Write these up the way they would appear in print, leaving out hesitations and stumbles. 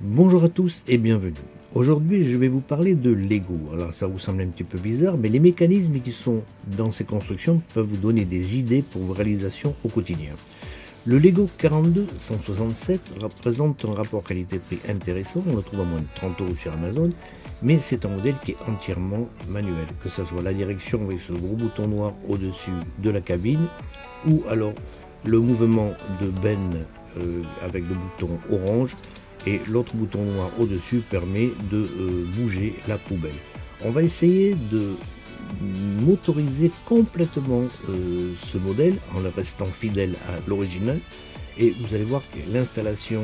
Bonjour à tous et bienvenue. Aujourd'hui, je vais vous parler de Lego. Alors, ça vous semble un petit peu bizarre, mais les mécanismes qui sont dans ces constructions peuvent vous donner des idées pour vos réalisations au quotidien. Le Lego 42167 représente un rapport qualité-prix intéressant, on le trouve à moins de 30 € sur Amazon, mais c'est un modèle qui est entièrement manuel, que ce soit la direction avec ce gros bouton noir au-dessus de la cabine, ou alors le mouvement de benne avec le bouton orange, et l'autre bouton noir au-dessus permet de bouger la poubelle. On va essayer de motoriser complètement ce modèle en le restant fidèle à l'original, et vous allez voir que l'installation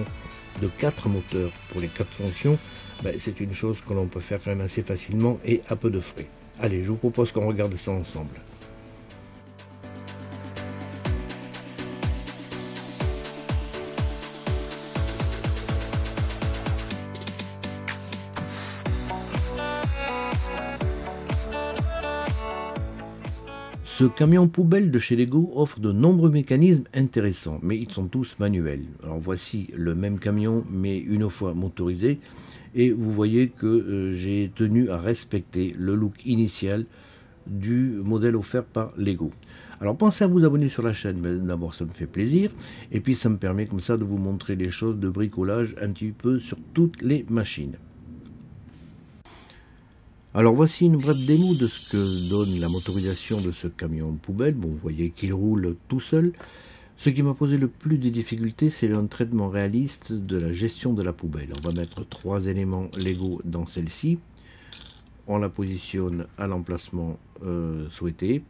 de 4 moteurs pour les 4 fonctions, c'est une chose que l'on peut faire quand même assez facilement et à peu de frais. Allez, je vous propose qu'on regarde ça ensemble. Ce camion poubelle de chez Lego offre de nombreux mécanismes intéressants, mais ils sont tous manuels. Alors voici le même camion, mais une fois motorisé, et vous voyez que j'ai tenu à respecter le look initial du modèle offert par Lego. Alors pensez à vous abonner sur la chaîne, d'abord ça me fait plaisir, et puis ça me permet comme ça de vous montrer les choses de bricolage un petit peu sur toutes les machines. Alors voici une brève démo de ce que donne la motorisation de ce camion poubelle. Bon, vous voyez qu'il roule tout seul. Ce qui m'a posé le plus de difficultés, c'est un traitement réaliste de la gestion de la poubelle. On va mettre 3 éléments Lego dans celle-ci. On la positionne à l'emplacement souhaité.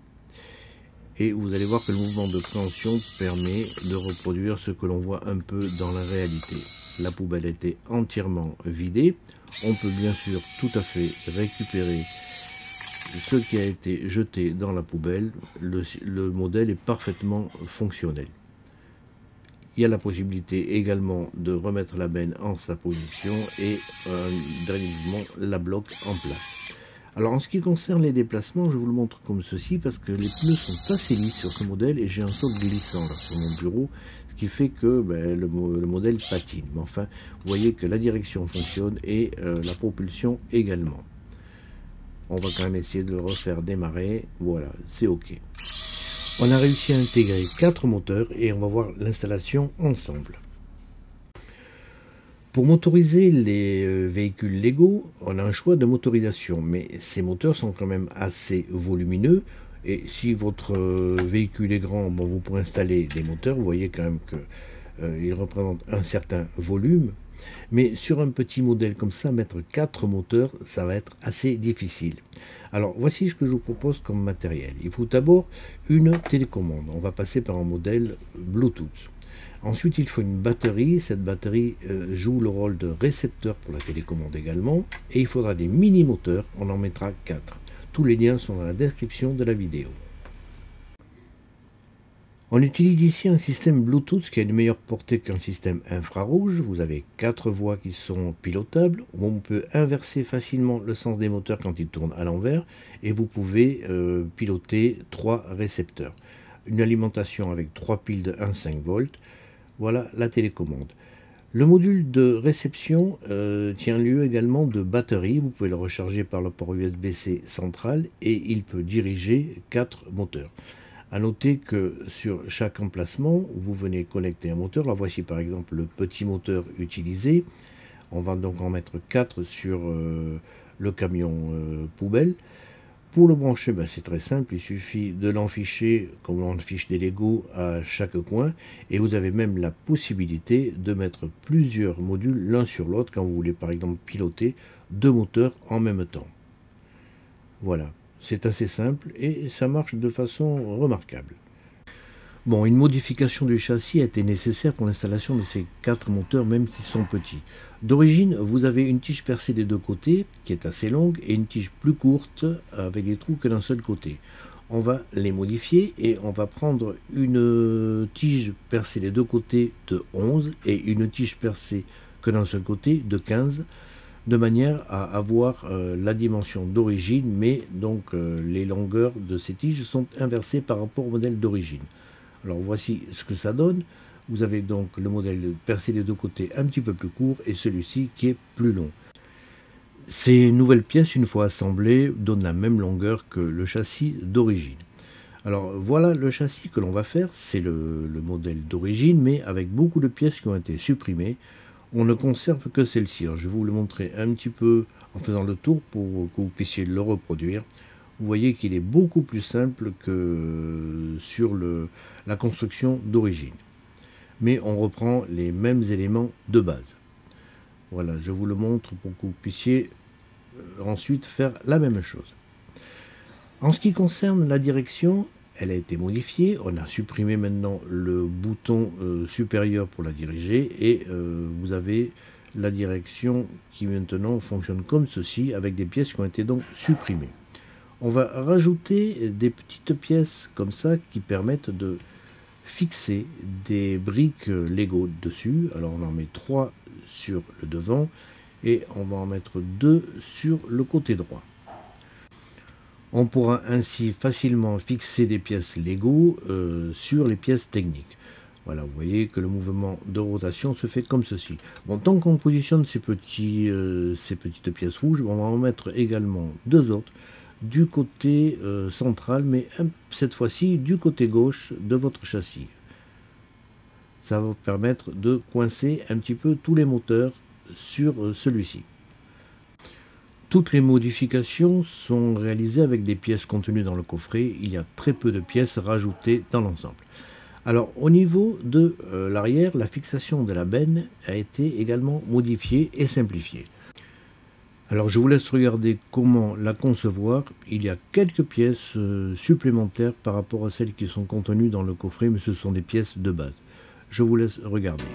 Et vous allez voir que le mouvement de préhension permet de reproduire ce que l'on voit un peu dans la réalité. La poubelle était entièrement vidée. On peut bien sûr tout à fait récupérer ce qui a été jeté dans la poubelle. Le modèle est parfaitement fonctionnel. Il y a la possibilité également de remettre la benne en sa position et un dernier mouvement la bloque en place. Alors en ce qui concerne les déplacements, je vous le montre comme ceci parce que les pneus sont assez lisses sur ce modèle et j'ai un sol glissant là, sur mon bureau, ce qui fait que le modèle patine. Mais enfin, vous voyez que la direction fonctionne et la propulsion également. On va quand même essayer de le refaire démarrer. Voilà, c'est OK. On a réussi à intégrer 4 moteurs et on va voir l'installation ensemble. Pour motoriser les véhicules Lego, on a un choix de motorisation, mais ces moteurs sont quand même assez volumineux. Et si votre véhicule est grand, bon, vous pourrez installer des moteurs. Vous voyez quand même qu'ils représentent un certain volume. Mais sur un petit modèle comme ça, mettre 4 moteurs, ça va être assez difficile. Alors voici ce que je vous propose comme matériel. Il faut d'abord une télécommande. On va passer par un modèle Bluetooth. Ensuite, il faut une batterie. Cette batterie joue le rôle de récepteur pour la télécommande également. Et il faudra des mini-moteurs. On en mettra 4. Tous les liens sont dans la description de la vidéo. On utilise ici un système Bluetooth qui a une meilleure portée qu'un système infrarouge. Vous avez 4 voies qui sont pilotables. On peut inverser facilement le sens des moteurs quand ils tournent à l'envers. Et vous pouvez piloter 3 récepteurs. Une alimentation avec 3 piles de 1,5 volts. Voilà la télécommande. Le module de réception tient lieu également de batterie. Vous pouvez le recharger par le port USB-C central et il peut diriger 4 moteurs. A noter que sur chaque emplacement, vous venez connecter un moteur. Là, voici par exemple le petit moteur utilisé. On va donc en mettre 4 sur le camion poubelle. Pour le brancher, c'est très simple, il suffit de l'enficher comme on fiche des Lego à chaque coin et vous avez même la possibilité de mettre plusieurs modules l'un sur l'autre quand vous voulez par exemple piloter 2 moteurs en même temps. Voilà, c'est assez simple et ça marche de façon remarquable. Bon, une modification du châssis a été nécessaire pour l'installation de ces 4 moteurs, même s'ils sont petits. D'origine, vous avez une tige percée des deux côtés, qui est assez longue, et une tige plus courte, avec des trous que d'un seul côté. On va les modifier et on va prendre une tige percée des deux côtés de 11 et une tige percée que d'un seul côté de 15, de manière à avoir la dimension d'origine, mais donc les longueurs de ces tiges sont inversées par rapport au modèle d'origine. Alors voici ce que ça donne. Vous avez donc le modèle percé des deux côtés un petit peu plus court et celui-ci qui est plus long. Ces nouvelles pièces, une fois assemblées, donnent la même longueur que le châssis d'origine. Alors voilà le châssis que l'on va faire, c'est le modèle d'origine, mais avec beaucoup de pièces qui ont été supprimées. On ne conserve que celle-ci. Alors je vais vous le montrer un petit peu en faisant le tour pour que vous puissiez le reproduire. Vous voyez qu'il est beaucoup plus simple que sur la construction d'origine. Mais on reprend les mêmes éléments de base. Voilà, je vous le montre pour que vous puissiez ensuite faire la même chose. En ce qui concerne la direction, elle a été modifiée. On a supprimé maintenant le bouton supérieur pour la diriger et vous avez la direction qui maintenant fonctionne comme ceci avec des pièces qui ont été donc supprimées. On va rajouter des petites pièces comme ça qui permettent de fixer des briques Lego dessus. Alors on en met 3 sur le devant et on va en mettre 2 sur le côté droit. On pourra ainsi facilement fixer des pièces Lego sur les pièces techniques. Voilà, vous voyez que le mouvement de rotation se fait comme ceci. Bon, tant qu'on positionne ces petites pièces rouges, on va en mettre également 2 autres du côté central, mais cette fois-ci du côté gauche de votre châssis. Ça va vous permettre de coincer un petit peu tous les moteurs sur celui-ci. Toutes les modifications sont réalisées avec des pièces contenues dans le coffret. Il y a très peu de pièces rajoutées dans l'ensemble. Alors au niveau de l'arrière, la fixation de la benne a été également modifiée et simplifiée. Alors je vous laisse regarder comment la concevoir. Il y a quelques pièces supplémentaires par rapport à celles qui sont contenues dans le coffret, mais ce sont des pièces de base. Je vous laisse regarder.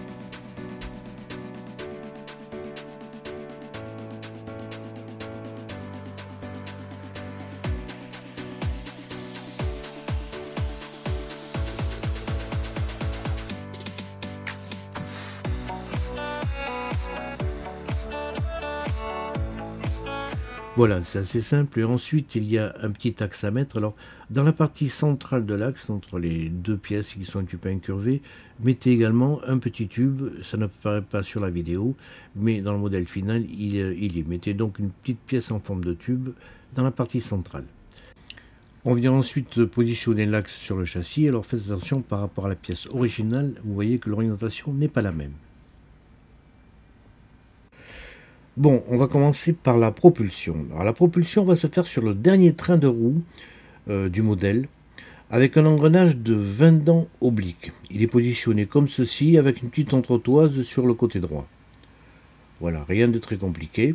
Voilà, c'est assez simple. Et ensuite, il y a un petit axe à mettre. Alors, dans la partie centrale de l'axe, entre les deux pièces qui sont un petit peu incurvées, mettez également un petit tube. Ça ne paraît pas sur la vidéo, mais dans le modèle final, il y est. Mettez donc une petite pièce en forme de tube dans la partie centrale. On vient ensuite positionner l'axe sur le châssis. Alors, faites attention par rapport à la pièce originale. Vous voyez que l'orientation n'est pas la même. Bon, on va commencer par la propulsion. Alors, la propulsion va se faire sur le dernier train de roue du modèle, avec un engrenage de 20 dents obliques. Il est positionné comme ceci, avec une petite entretoise sur le côté droit. Voilà, rien de très compliqué.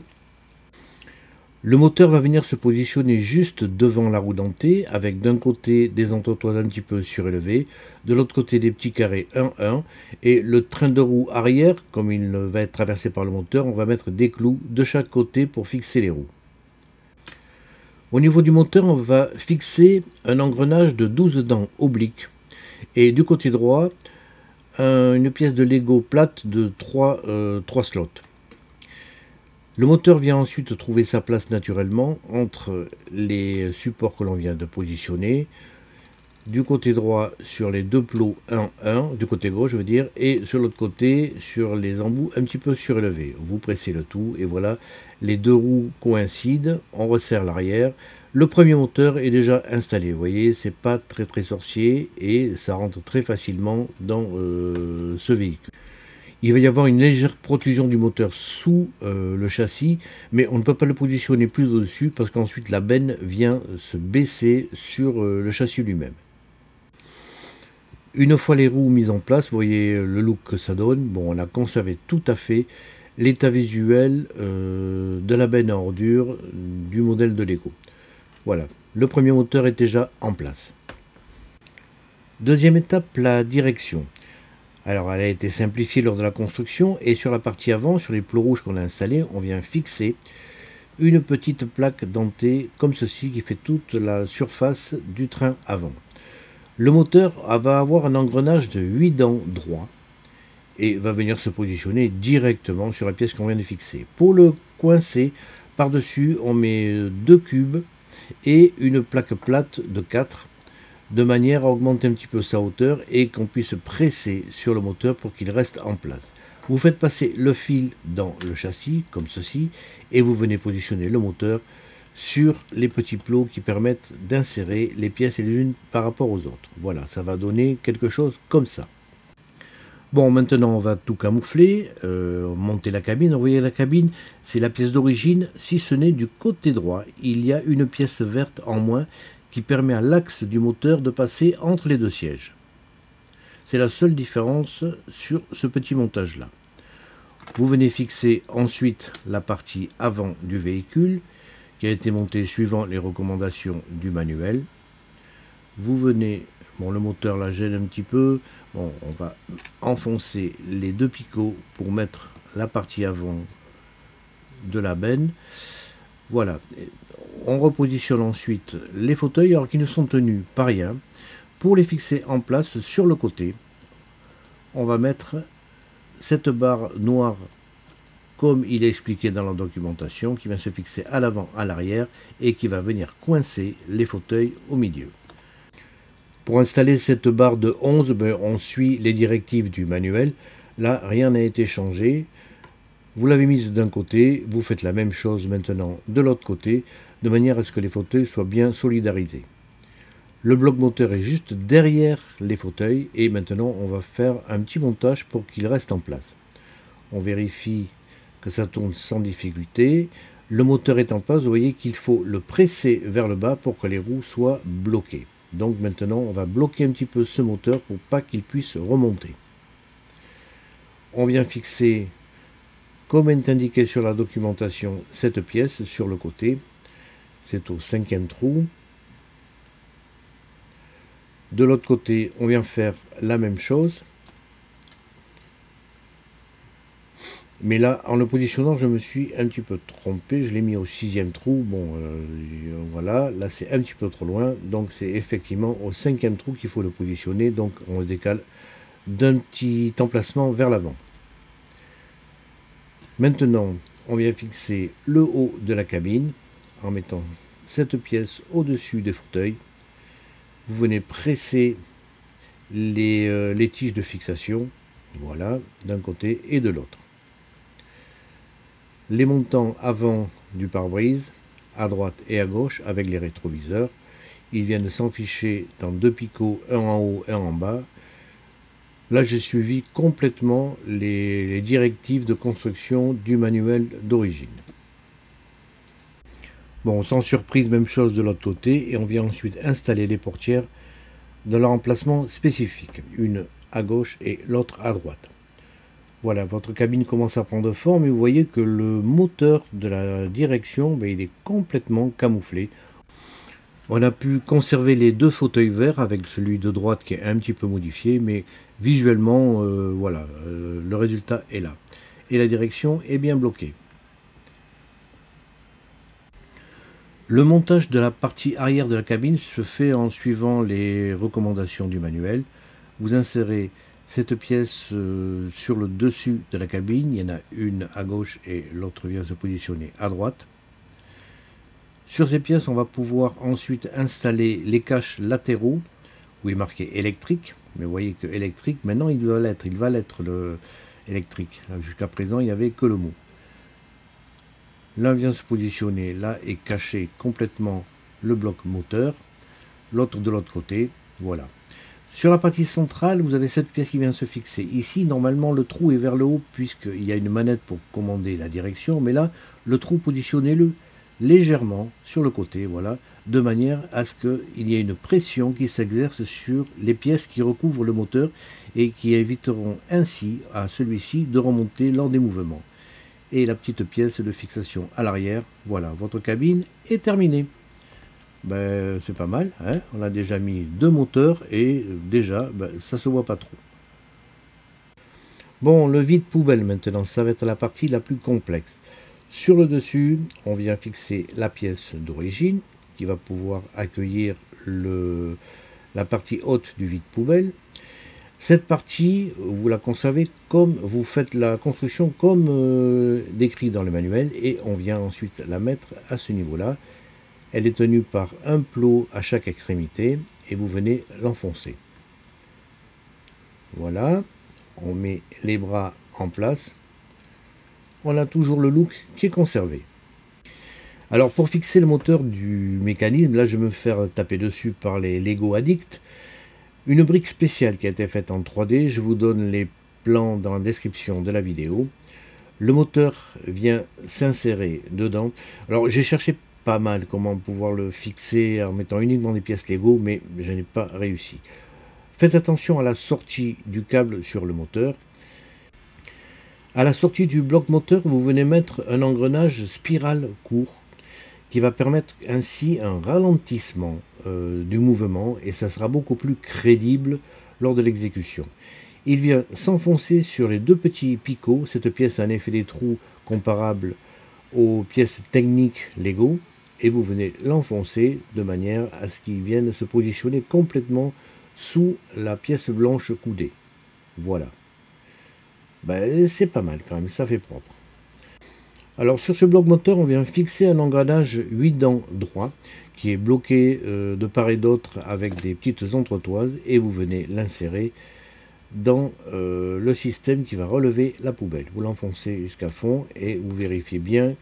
Le moteur va venir se positionner juste devant la roue dentée, avec d'un côté des entretoises un petit peu surélevées, de l'autre côté des petits carrés 1-1, et le train de roue arrière, comme il va être traversé par le moteur, on va mettre des clous de chaque côté pour fixer les roues. Au niveau du moteur, on va fixer un engrenage de 12 dents obliques, et du côté droit, une pièce de Lego plate de 3 slots. Le moteur vient ensuite trouver sa place naturellement entre les supports que l'on vient de positionner, du côté droit sur les deux plots 1-1, du côté gauche je veux dire, et sur l'autre côté sur les embouts un petit peu surélevés. Vous pressez le tout et voilà, les deux roues coïncident, on resserre l'arrière. Le premier moteur est déjà installé, vous voyez, c'est pas très sorcier et ça rentre très facilement dans ce véhicule. Il va y avoir une légère protrusion du moteur sous le châssis, mais on ne peut pas le positionner plus au-dessus parce qu'ensuite la benne vient se baisser sur le châssis lui-même. Une fois les roues mises en place, vous voyez le look que ça donne. Bon, on a conservé tout à fait l'état visuel de la benne à ordures du modèle de Lego. Voilà, le premier moteur est déjà en place. Deuxième étape, la direction. Alors elle a été simplifiée lors de la construction et sur la partie avant, sur les plots rouges qu'on a installés, on vient fixer une petite plaque dentée comme ceci qui fait toute la surface du train avant. Le moteur va avoir un engrenage de 8 dents droit et va venir se positionner directement sur la pièce qu'on vient de fixer. Pour le coincer, par-dessus on met 2 cubes et une plaque plate de 4 de manière à augmenter un petit peu sa hauteur et qu'on puisse presser sur le moteur pour qu'il reste en place. Vous faites passer le fil dans le châssis, comme ceci, et vous venez positionner le moteur sur les petits plots qui permettent d'insérer les pièces les unes par rapport aux autres. Voilà, ça va donner quelque chose comme ça. Bon, maintenant on va tout camoufler, monter la cabine. Vous voyez la cabine, c'est la pièce d'origine, si ce n'est du côté droit. Il y a une pièce verte en moins qui permet à l'axe du moteur de passer entre les deux sièges. C'est la seule différence sur ce petit montage-là. Vous venez fixer ensuite la partie avant du véhicule qui a été montée suivant les recommandations du manuel. Vous venez, bon le moteur la gêne un petit peu, bon, on va enfoncer les deux picots pour mettre la partie avant de la benne. Voilà, on repositionne ensuite les fauteuils alors qu'ils ne sont tenus par rien. Pour les fixer en place sur le côté, on va mettre cette barre noire comme il est expliqué dans la documentation, qui va se fixer à l'avant, à l'arrière et qui va venir coincer les fauteuils au milieu. Pour installer cette barre de 11, on suit les directives du manuel. Là, rien n'a été changé. Vous l'avez mise d'un côté, vous faites la même chose maintenant de l'autre côté, de manière à ce que les fauteuils soient bien solidarisés. Le bloc moteur est juste derrière les fauteuils et maintenant on va faire un petit montage pour qu'il reste en place. On vérifie que ça tourne sans difficulté. Le moteur est en place, vous voyez qu'il faut le presser vers le bas pour que les roues soient bloquées. Donc maintenant on va bloquer un petit peu ce moteur pour pas qu'il puisse remonter. On vient fixer, comme est indiqué sur la documentation, cette pièce sur le côté. C'est au 5e trou. De l'autre côté, on vient faire la même chose. Mais là, en le positionnant, je me suis un petit peu trompé. Je l'ai mis au 6e trou. Bon, voilà. Là, c'est un petit peu trop loin. Donc, c'est effectivement au 5e trou qu'il faut le positionner. Donc, on le décale d'un petit emplacement vers l'avant. Maintenant, on vient fixer le haut de la cabine en mettant cette pièce au-dessus des fauteuils. Vous venez presser les tiges de fixation, voilà, d'un côté et de l'autre. Les montants avant du pare-brise, à droite et à gauche, avec les rétroviseurs, ils viennent s'enficher dans deux picots, un en haut, un en bas. Là, j'ai suivi complètement les directives de construction du manuel d'origine. Bon, sans surprise, même chose de l'autre côté, et on vient ensuite installer les portières dans leur emplacement spécifique, une à gauche et l'autre à droite. Voilà, votre cabine commence à prendre forme et vous voyez que le moteur de la direction, il est complètement camouflé. On a pu conserver les deux fauteuils verts avec celui de droite qui est un petit peu modifié, mais visuellement, voilà, le résultat est là. Et la direction est bien bloquée. Le montage de la partie arrière de la cabine se fait en suivant les recommandations du manuel. Vous insérez cette pièce sur le dessus de la cabine. Il y en a une à gauche et l'autre vient se positionner à droite. Sur ces pièces, on va pouvoir ensuite installer les caches latéraux où il est marqué électrique. Mais vous voyez que électrique, maintenant il va l'être le électrique. Jusqu'à présent, il n'y avait que le mot. L'un vient se positionner, là est caché complètement le bloc moteur, l'autre de l'autre côté, voilà. Sur la partie centrale, vous avez cette pièce qui vient se fixer. Ici, normalement, le trou est vers le haut puisqu'il y a une manette pour commander la direction, mais là, le trou, positionnez-le légèrement sur le côté, voilà, de manière à ce qu'il y ait une pression qui s'exerce sur les pièces qui recouvrent le moteur et qui éviteront ainsi à celui-ci de remonter lors des mouvements. Et la petite pièce de fixation à l'arrière. Voilà, votre cabine est terminée. C'est pas mal, hein, on a déjà mis deux moteurs et déjà, ça se voit pas trop. Bon, le vide poubelle maintenant, ça va être la partie la plus complexe. Sur le dessus, on vient fixer la pièce d'origine qui va pouvoir accueillir la partie haute du vide poubelle. Cette partie, vous la conservez comme vous faites la construction comme décrit dans le manuel et on vient ensuite la mettre à ce niveau-là. Elle est tenue par un plot à chaque extrémité et vous venez l'enfoncer. Voilà, on met les bras en place. On a toujours le look qui est conservé. Alors pour fixer le moteur du mécanisme, là je vais me faire taper dessus par les Lego Addict. Une brique spéciale qui a été faite en 3D, je vous donne les plans dans la description de la vidéo. Le moteur vient s'insérer dedans. Alors j'ai cherché pas mal comment pouvoir le fixer en mettant uniquement des pièces Lego, mais je n'ai pas réussi. Faites attention à la sortie du câble sur le moteur. À la sortie du bloc moteur, vous venez mettre un engrenage spirale court qui va permettre ainsi un ralentissement du mouvement et ça sera beaucoup plus crédible lors de l'exécution. Il vient s'enfoncer sur les deux petits picots. Cette pièce a un effet des trous comparable aux pièces techniques Lego et vous venez l'enfoncer de manière à ce qu'il vienne se positionner complètement sous la pièce blanche coudée. Voilà. Ben, c'est pas mal quand même, ça fait propre. Alors sur ce bloc moteur, on vient fixer un engrenage 8 dents droit qui est bloqué de part et d'autre avec des petites entretoises et vous venez l'insérer dans le système qui va relever la poubelle. Vous l'enfoncez jusqu'à fond et vous vérifiez bien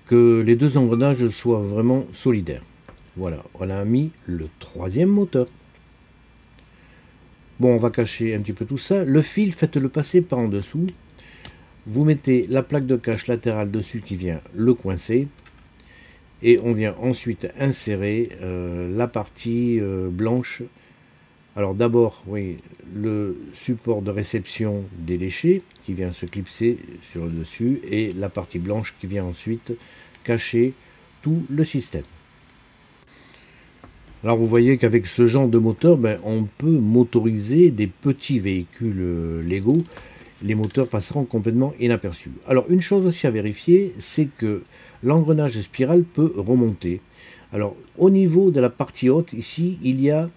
que les deux engrenages soient vraiment solidaires. Voilà, on a mis le troisième moteur. Bon, on va cacher un petit peu tout ça. Le fil, faites-le passer par en dessous. Vous mettez la plaque de cache latérale dessus qui vient le coincer. Et on vient ensuite insérer la partie blanche. Alors d'abord, oui, le support de réception des déchets qui vient se clipser sur le dessus. Et la partie blanche qui vient ensuite cacher tout le système. Alors vous voyez qu'avec ce genre de moteur, on peut motoriser des petits véhicules Lego. Les moteurs passeront complètement inaperçus. Alors une chose aussi à vérifier, c'est que l'engrenage spirale peut remonter. Alors au niveau de la partie haute, ici, il y a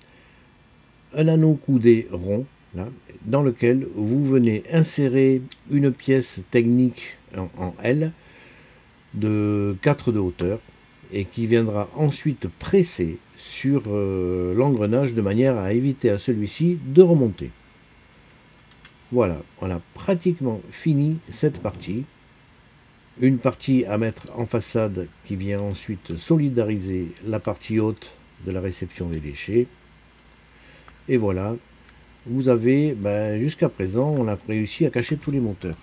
un anneau coudé rond, là, dans lequel vous venez insérer une pièce technique en L de 4 de hauteur et qui viendra ensuite presser sur l'engrenage de manière à éviter à celui-ci de remonter. Voilà, on a pratiquement fini cette partie. Une partie à mettre en façade qui vient ensuite solidariser la partie haute de la réception des déchets. Et voilà, vous avez, jusqu'à présent, on a réussi à cacher tous les moteurs.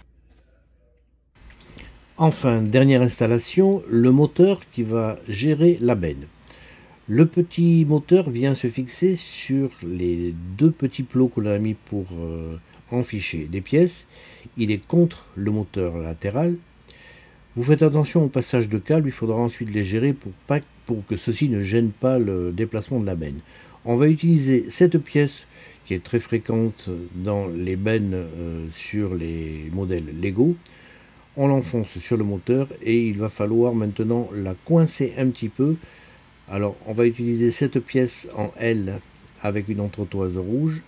Enfin, dernière installation, le moteur qui va gérer la benne. Le petit moteur vient se fixer sur les deux petits plots qu'on a mis pour enficher des pièces. Il est contre le moteur latéral. Vous faites attention au passage de câbles, il faudra ensuite les gérer pour que ceci ne gêne pas le déplacement de la benne. On va utiliser cette pièce qui est très fréquente dans les bennes sur les modèles Lego. On l'enfonce sur le moteur et il va falloir maintenant la coincer un petit peu. Alors on va utiliser cette pièce en L avec une entretoise rouge.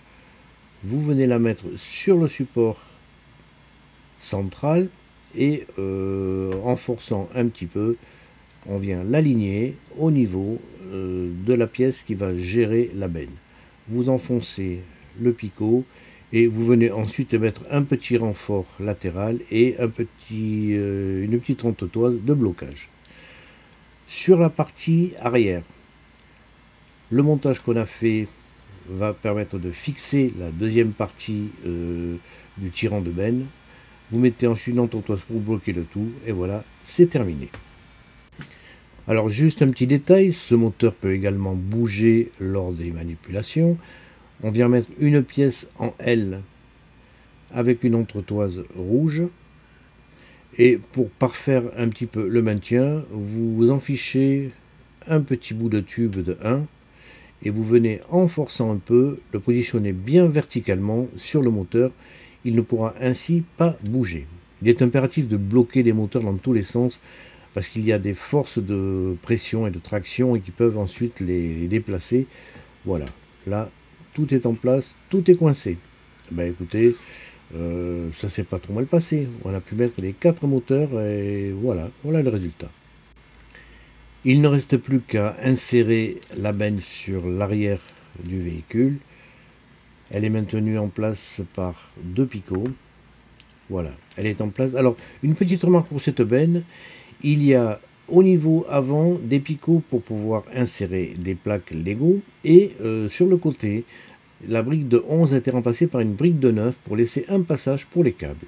Vous venez la mettre sur le support central et en forçant un petit peu, on vient l'aligner au niveau de la pièce qui va gérer la benne. Vous enfoncez le picot et vous venez ensuite mettre un petit renfort latéral et une petite entretoise de blocage. Sur la partie arrière, le montage qu'on a fait va permettre de fixer la deuxième partie du tirant de benne. Vous mettez ensuite une entretoise pour bloquer le tout et voilà, c'est terminé. Alors juste un petit détail, ce moteur peut également bouger lors des manipulations. On vient mettre une pièce en L avec une entretoise rouge. Et pour parfaire un petit peu le maintien, vous enfichez un petit bout de tube de 1 et vous venez en forçant un peu, le positionner bien verticalement sur le moteur. Il ne pourra ainsi pas bouger. Il est impératif de bloquer les moteurs dans tous les sens parce qu'il y a des forces de pression et de traction et qui peuvent ensuite les déplacer. Voilà, là, tout est en place, tout est coincé. Écoutez, ça s'est pas trop mal passé. On a pu mettre les 4 moteurs et voilà le résultat. Il ne reste plus qu'à insérer la benne sur l'arrière du véhicule. Elle est maintenue en place par 2 picots. Voilà, elle est en place. Alors, une petite remarque pour cette benne, il y a au niveau avant des picots pour pouvoir insérer des plaques Lego, et sur le côté, la brique de 11 a été remplacée par une brique de 9 pour laisser un passage pour les câbles.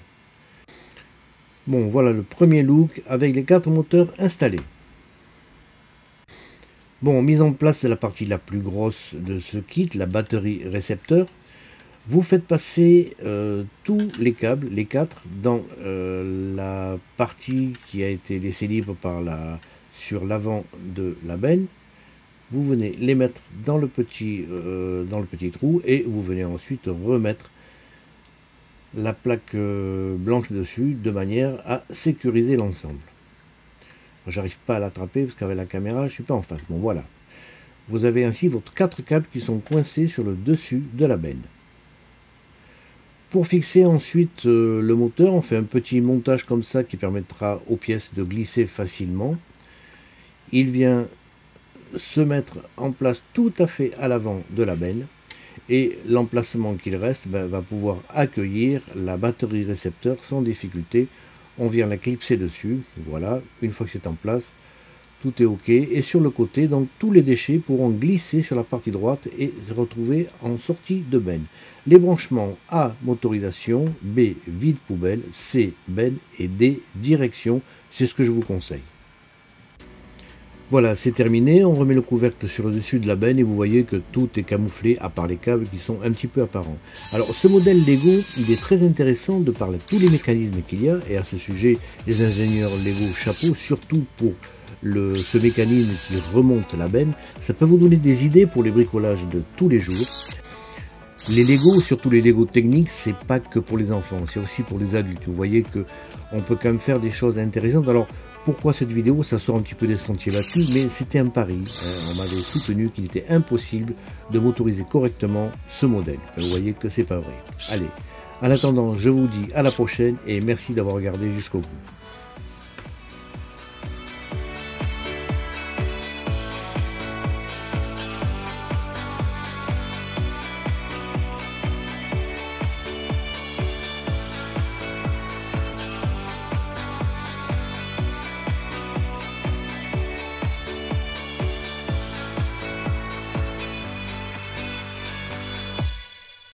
Bon, voilà le premier look avec les 4 moteurs installés. Bon, mise en place, c'est la partie la plus grosse de ce kit, la batterie récepteur. Vous faites passer tous les câbles, les 4, dans la partie qui a été laissée libre sur l'avant de la benne. Vous venez les mettre dans le petit trou et vous venez ensuite remettre la plaque blanche dessus de manière à sécuriser l'ensemble. J'arrive pas à l'attraper parce qu'avec la caméra je suis pas en face. Bon voilà. Vous avez ainsi votre 4 câbles qui sont coincés sur le dessus de la benne. Pour fixer ensuite le moteur, on fait un petit montage comme ça qui permettra aux pièces de glisser facilement. Il vient se mettre en place tout à fait à l'avant de la benne, et l'emplacement qu'il reste va pouvoir accueillir la batterie récepteur sans difficulté. On vient la clipser dessus, voilà, une fois que c'est en place, tout est ok, et sur le côté, donc tous les déchets pourront glisser sur la partie droite et se retrouver en sortie de benne. Les branchements A, motorisation, B, vide poubelle, C, benne, et D, direction, c'est ce que je vous conseille. Voilà, c'est terminé, on remet le couvercle sur le dessus de la benne et vous voyez que tout est camouflé à part les câbles qui sont un petit peu apparents. Alors ce modèle Lego, il est très intéressant de par tous les mécanismes qu'il y a, et à ce sujet, les ingénieurs Lego, chapeau, surtout pour ce mécanisme qui remonte la benne, ça peut vous donner des idées pour les bricolages de tous les jours. Les Lego, surtout les Lego techniques, c'est pas que pour les enfants, c'est aussi pour les adultes. Vous voyez que on peut quand même faire des choses intéressantes. Alors pourquoi cette vidéo? Ça sort un petit peu des sentiers battus, mais c'était un pari. On m'avait soutenu qu'il était impossible de motoriser correctement ce modèle. Vous voyez que c'est pas vrai. Allez, en attendant, je vous dis à la prochaine et merci d'avoir regardé jusqu'au bout.